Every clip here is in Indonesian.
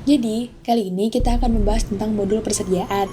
Jadi, kali ini kita akan membahas tentang modul persediaan.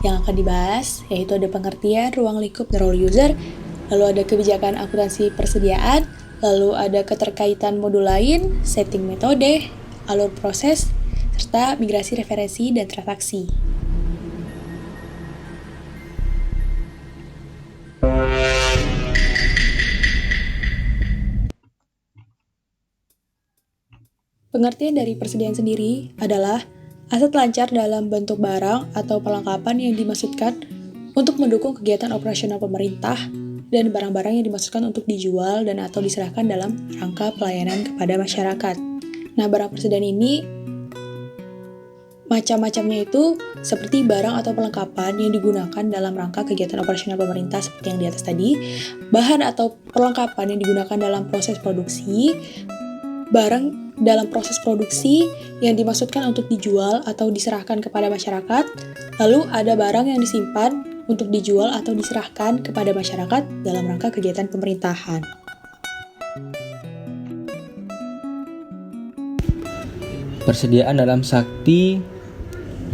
Yang akan dibahas yaitu ada pengertian ruang lingkup dan role user, lalu ada kebijakan akuntansi persediaan, lalu ada keterkaitan modul lain, setting metode, alur proses, serta migrasi referensi dan transaksi. Pengertian dari persediaan sendiri adalah aset lancar dalam bentuk barang atau perlengkapan yang dimaksudkan untuk mendukung kegiatan operasional pemerintah dan barang-barang yang dimaksudkan untuk dijual dan atau diserahkan dalam rangka pelayanan kepada masyarakat. Nah, barang persediaan ini macam-macamnya itu seperti barang atau perlengkapan yang digunakan dalam rangka kegiatan operasional pemerintah seperti yang di atas tadi, bahan atau perlengkapan yang digunakan dalam proses produksi, barang dalam proses produksi yang dimaksudkan untuk dijual atau diserahkan kepada masyarakat, lalu ada barang yang disimpan untuk dijual atau diserahkan kepada masyarakat dalam rangka kegiatan pemerintahan. Persediaan dalam sakti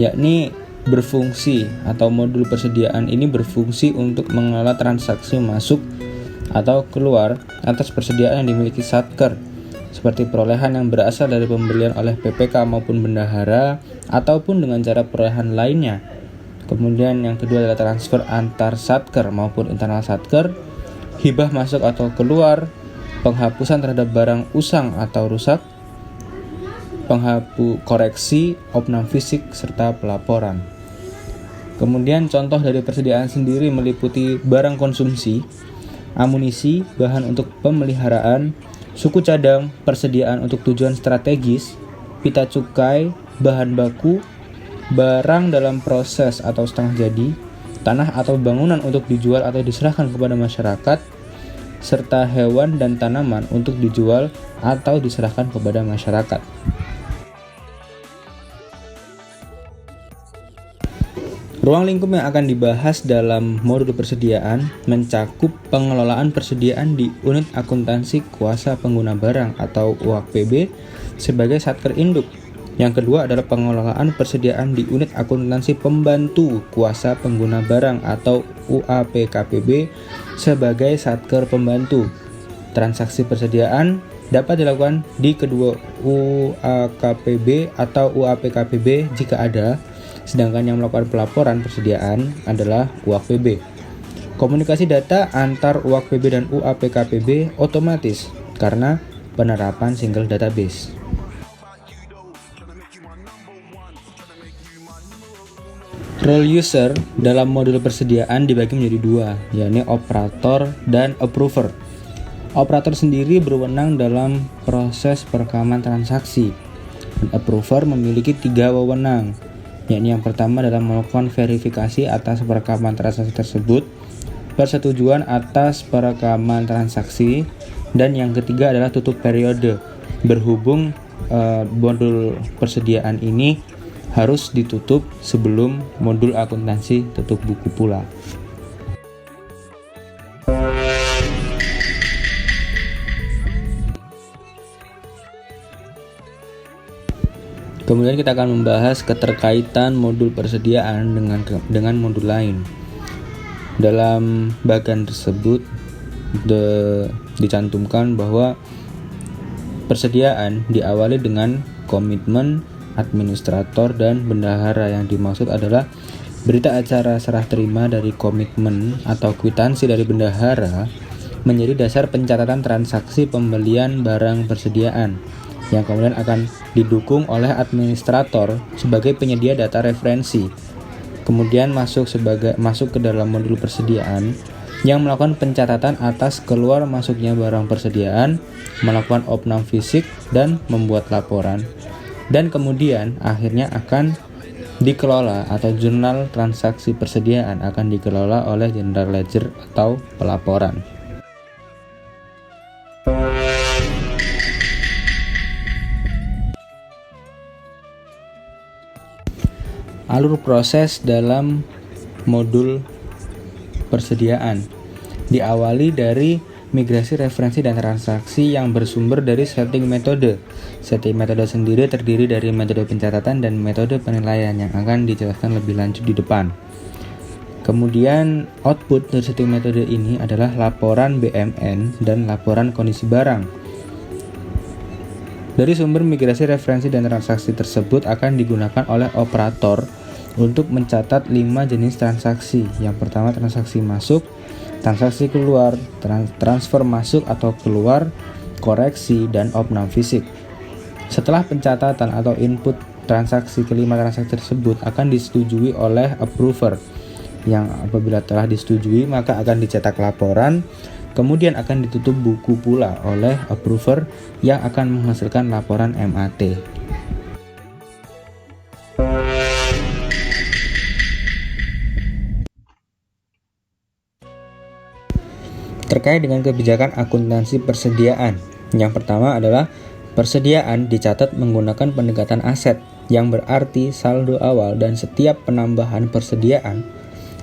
yakni berfungsi atau modul persediaan ini berfungsi untuk mengelola transaksi masuk atau keluar atas persediaan yang dimiliki satker, seperti perolehan yang berasal dari pembelian oleh PPK maupun bendahara ataupun dengan cara perolehan lainnya. Kemudian yang kedua adalah transfer antar satker maupun internal satker, hibah masuk atau keluar, penghapusan terhadap barang usang atau rusak, koreksi, opnam fisik, serta pelaporan. Kemudian contoh dari persediaan sendiri meliputi barang konsumsi, amunisi, bahan untuk pemeliharaan, suku cadang, persediaan untuk tujuan strategis, pita cukai, bahan baku, barang dalam proses atau setengah jadi, tanah atau bangunan untuk dijual atau diserahkan kepada masyarakat, serta hewan dan tanaman untuk dijual atau diserahkan kepada masyarakat. Ruang lingkup yang akan dibahas dalam modul persediaan mencakup pengelolaan persediaan di unit akuntansi kuasa pengguna barang atau UAPB sebagai satker induk. Yang kedua adalah pengelolaan persediaan di unit akuntansi pembantu kuasa pengguna barang atau UAPKPB sebagai satker pembantu. Transaksi persediaan dapat dilakukan di kedua UAKPB atau UAPKPB jika ada, sedangkan yang melakukan pelaporan persediaan adalah UAPB. Komunikasi data antar UAPB dan UAPKPB otomatis karena penerapan single database. Role user dalam modul persediaan dibagi menjadi dua, yakni operator dan approver. Operator sendiri berwenang dalam proses perekaman transaksi, dan approver memiliki 3 wewenang, yakni yang pertama adalah melakukan verifikasi atas perekaman transaksi tersebut, persetujuan atas perekaman transaksi, dan yang ketiga adalah tutup periode. Berhubung modul persediaan ini harus ditutup sebelum modul akuntansi tutup buku pula. Kemudian kita akan membahas keterkaitan modul persediaan dengan modul lain. Dalam bagian tersebut dicantumkan bahwa persediaan diawali dengan komitmen administrator dan bendahara. Yang dimaksud adalah berita acara serah terima dari komitmen atau kwitansi dari bendahara menjadi dasar pencatatan transaksi pembelian barang persediaan, yang kemudian akan didukung oleh administrator sebagai penyedia data referensi. Kemudian masuk ke dalam modul persediaan yang melakukan pencatatan atas keluar masuknya barang persediaan, melakukan opnam fisik dan membuat laporan. Dan kemudian akhirnya akan dikelola atau jurnal transaksi persediaan akan dikelola oleh general ledger atau pelaporan. Alur proses dalam modul persediaan diawali dari migrasi referensi dan transaksi yang bersumber dari setting metode. Setting metode sendiri terdiri dari metode pencatatan dan metode penilaian yang akan dijelaskan lebih lanjut di depan. Kemudian output dari setting metode ini adalah laporan BMN dan laporan kondisi barang. Dari sumber migrasi referensi dan transaksi tersebut akan digunakan oleh operator untuk mencatat 5 jenis transaksi. Yang pertama transaksi masuk, transaksi keluar, transfer masuk atau keluar, koreksi, dan opnam fisik. Setelah pencatatan atau input transaksi kelima transaksi tersebut akan disetujui oleh approver, yang apabila telah disetujui maka akan dicetak laporan, kemudian akan ditutup buku pula oleh approver yang akan menghasilkan laporan MAT. Terkait dengan kebijakan akuntansi persediaan, yang pertama adalah persediaan dicatat menggunakan pendekatan aset, yang berarti saldo awal dan setiap penambahan persediaan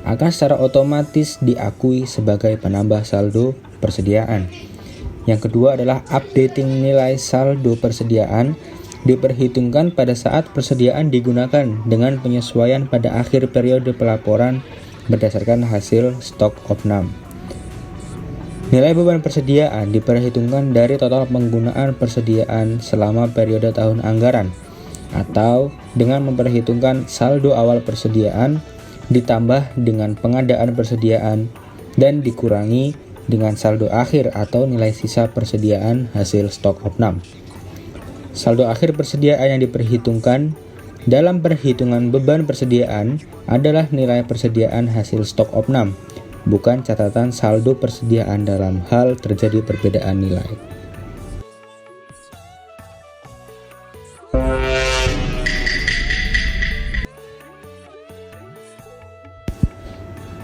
akan secara otomatis diakui sebagai penambah saldo persediaan. Yang kedua adalah updating nilai saldo persediaan diperhitungkan pada saat persediaan digunakan dengan penyesuaian pada akhir periode pelaporan berdasarkan hasil stok opnam. Nilai beban persediaan diperhitungkan dari total penggunaan persediaan selama periode tahun anggaran, atau dengan memperhitungkan saldo awal persediaan ditambah dengan pengadaan persediaan dan dikurangi dengan saldo akhir atau nilai sisa persediaan hasil stok opnam. Saldo akhir persediaan yang diperhitungkan dalam perhitungan beban persediaan adalah nilai persediaan hasil stok opnam, bukan catatan saldo persediaan dalam hal terjadi perbedaan nilai.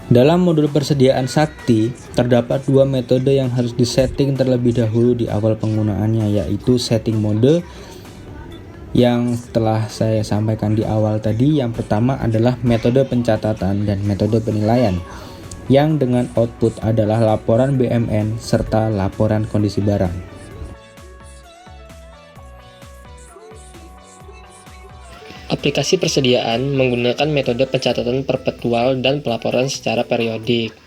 Dalam modul persediaan sakti, terdapat 2 metode yang harus disetting terlebih dahulu di awal penggunaannya, yaitu setting mode yang telah saya sampaikan di awal tadi. Yang pertama adalah metode pencatatan dan metode penilaian, yang dengan output adalah laporan BMN serta laporan kondisi barang. Aplikasi persediaan menggunakan metode pencatatan perpetual dan pelaporan secara periodik.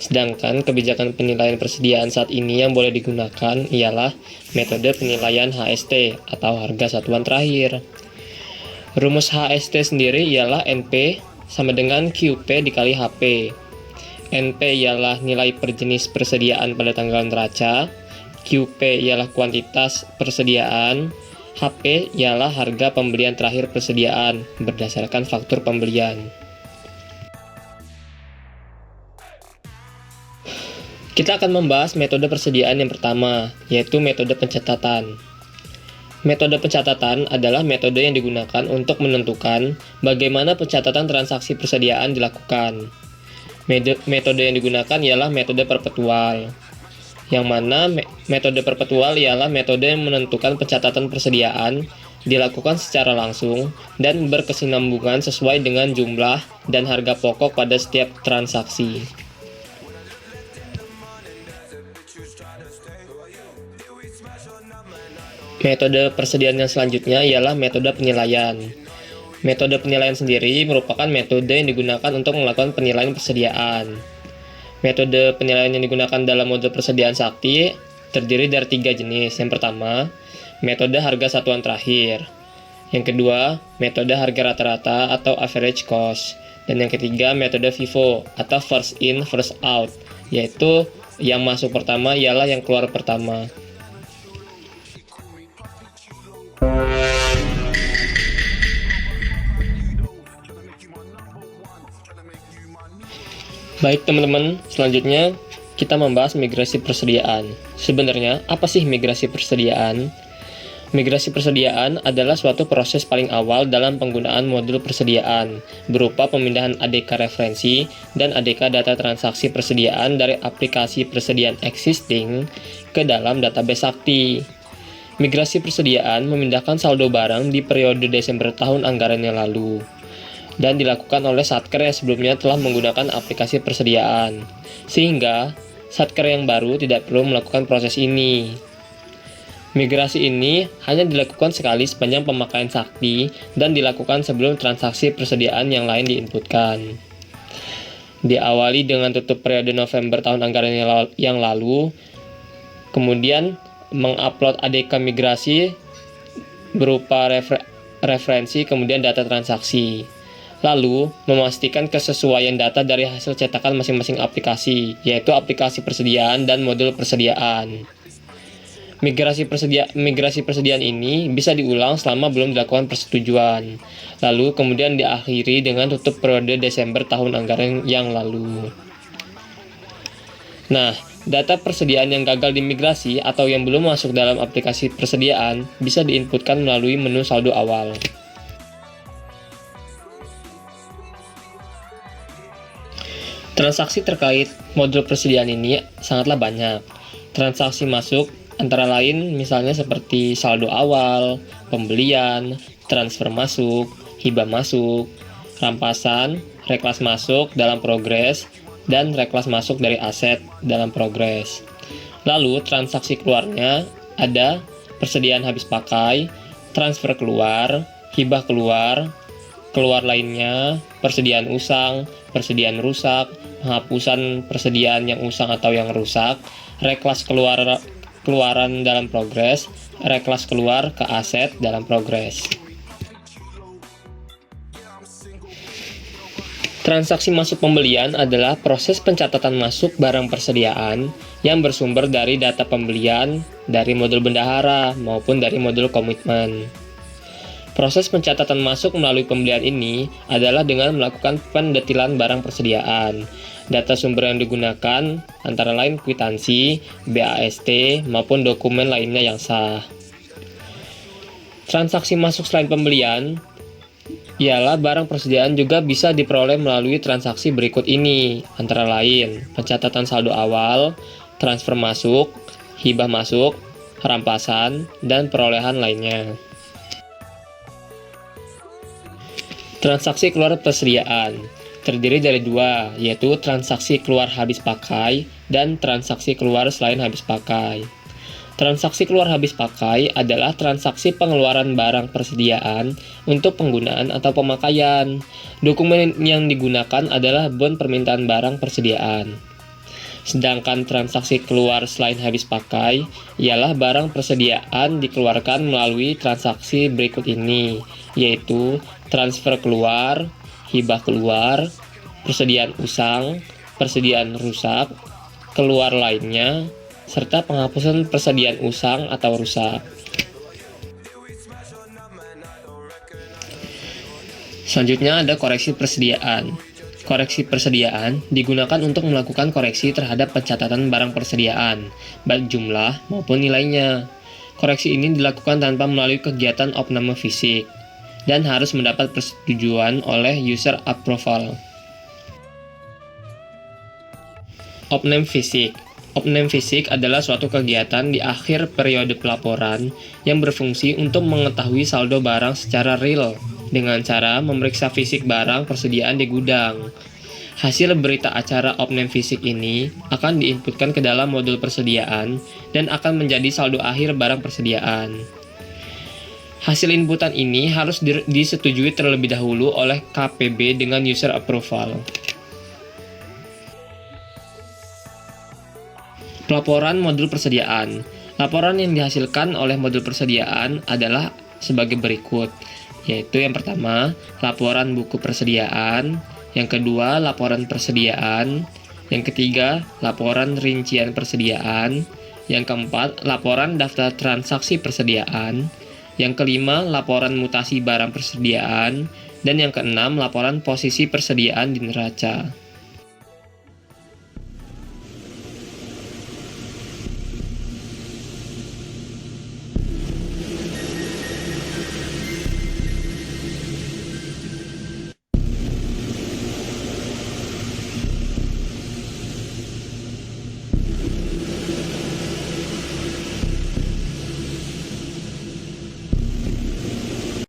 Sedangkan kebijakan penilaian persediaan saat ini yang boleh digunakan ialah metode penilaian HST atau harga satuan terakhir. Rumus HST sendiri ialah NP sama dengan QP dikali HP. NP ialah nilai per jenis persediaan pada tanggal neraca, QP ialah kuantitas persediaan, HP ialah harga pembelian terakhir persediaan berdasarkan faktur pembelian. Kita akan membahas metode persediaan yang pertama, yaitu metode pencatatan. Metode pencatatan adalah metode yang digunakan untuk menentukan bagaimana pencatatan transaksi persediaan dilakukan. Metode yang digunakan ialah metode perpetual, yang mana metode perpetual ialah metode yang menentukan pencatatan persediaan dilakukan secara langsung dan berkesinambungan sesuai dengan jumlah dan harga pokok pada setiap transaksi. Metode persediaan yang selanjutnya ialah metode penilaian. Metode penilaian sendiri merupakan metode yang digunakan untuk melakukan penilaian persediaan. Metode penilaian yang digunakan dalam modul persediaan sakti terdiri dari 3 jenis. Yang pertama, metode harga satuan terakhir. Yang kedua, metode harga rata-rata atau average cost. Dan yang ketiga, metode FIFO atau first in, first out, yaitu yang masuk pertama ialah yang keluar pertama. Baik teman-teman, selanjutnya kita membahas migrasi persediaan. Sebenarnya, apa sih migrasi persediaan? Migrasi persediaan adalah suatu proses paling awal dalam penggunaan modul persediaan, berupa pemindahan ADK referensi dan ADK data transaksi persediaan dari aplikasi persediaan existing ke dalam database sakti. Migrasi persediaan memindahkan saldo barang di periode Desember tahun anggaran yang lalu, dan dilakukan oleh Satker yang sebelumnya telah menggunakan aplikasi persediaan. Sehingga, Satker yang baru tidak perlu melakukan proses ini. Migrasi ini hanya dilakukan sekali sepanjang pemakaian sakti dan dilakukan sebelum transaksi persediaan yang lain diinputkan. Diawali dengan tutup periode November tahun anggaran yang lalu, kemudian mengupload ADK migrasi berupa referensi kemudian data transaksi. Lalu, memastikan kesesuaian data dari hasil cetakan masing-masing aplikasi, yaitu aplikasi persediaan dan modul persediaan. Migrasi persediaan ini bisa diulang selama belum dilakukan persetujuan, lalu kemudian diakhiri dengan tutup periode Desember tahun anggaran yang lalu. Nah, data persediaan yang gagal dimigrasi atau yang belum masuk dalam aplikasi persediaan bisa diinputkan melalui menu saldo awal. Transaksi terkait modul persediaan ini sangatlah banyak. Transaksi masuk antara lain misalnya seperti saldo awal, pembelian, transfer masuk, hibah masuk, rampasan, reklas masuk dalam progres, dan reklas masuk dari aset dalam progres. Lalu transaksi keluarnya ada persediaan habis pakai, transfer keluar, hibah keluar, keluar lainnya, persediaan usang, persediaan rusak, penghapusan persediaan yang usang atau yang rusak, reklas keluaran dalam progres, reklas keluar ke aset dalam progres. Transaksi masuk pembelian adalah proses pencatatan masuk barang persediaan yang bersumber dari data pembelian dari modul bendahara maupun dari modul komitmen. Proses pencatatan masuk melalui pembelian ini adalah dengan melakukan pendetilan barang persediaan. Data sumber yang digunakan antara lain kwitansi, BAST, maupun dokumen lainnya yang sah. Transaksi masuk selain pembelian ialah barang persediaan juga bisa diperoleh melalui transaksi berikut ini, antara lain pencatatan saldo awal, transfer masuk, hibah masuk, rampasan, dan perolehan lainnya. Transaksi keluar persediaan terdiri dari dua, yaitu transaksi keluar habis pakai dan transaksi keluar selain habis pakai. Transaksi keluar habis pakai adalah transaksi pengeluaran barang persediaan untuk penggunaan atau pemakaian. Dokumen yang digunakan adalah bon permintaan barang persediaan. Sedangkan transaksi keluar selain habis pakai ialah barang persediaan dikeluarkan melalui transaksi berikut ini, yaitu transfer keluar, hibah keluar, persediaan usang, persediaan rusak, keluar lainnya, serta penghapusan persediaan usang atau rusak. Selanjutnya ada koreksi persediaan. Koreksi persediaan digunakan untuk melakukan koreksi terhadap pencatatan barang persediaan, baik jumlah maupun nilainya. Koreksi ini dilakukan tanpa melalui kegiatan opname fisik dan harus mendapat persetujuan oleh user approval. Opname fisik. Opname fisik adalah suatu kegiatan di akhir periode pelaporan yang berfungsi untuk mengetahui saldo barang secara real dengan cara memeriksa fisik barang persediaan di gudang. Hasil berita acara opname fisik ini akan diinputkan ke dalam modul persediaan dan akan menjadi saldo akhir barang persediaan. Hasil inputan ini harus disetujui terlebih dahulu oleh KPB dengan user approval. Pelaporan modul persediaan. Laporan yang dihasilkan oleh modul persediaan adalah sebagai berikut, yaitu yang pertama, laporan buku persediaan, yang kedua, laporan persediaan, yang ketiga, laporan rincian persediaan, yang keempat, laporan daftar transaksi persediaan, yang kelima, laporan mutasi barang persediaan, dan yang keenam, laporan posisi persediaan di neraca.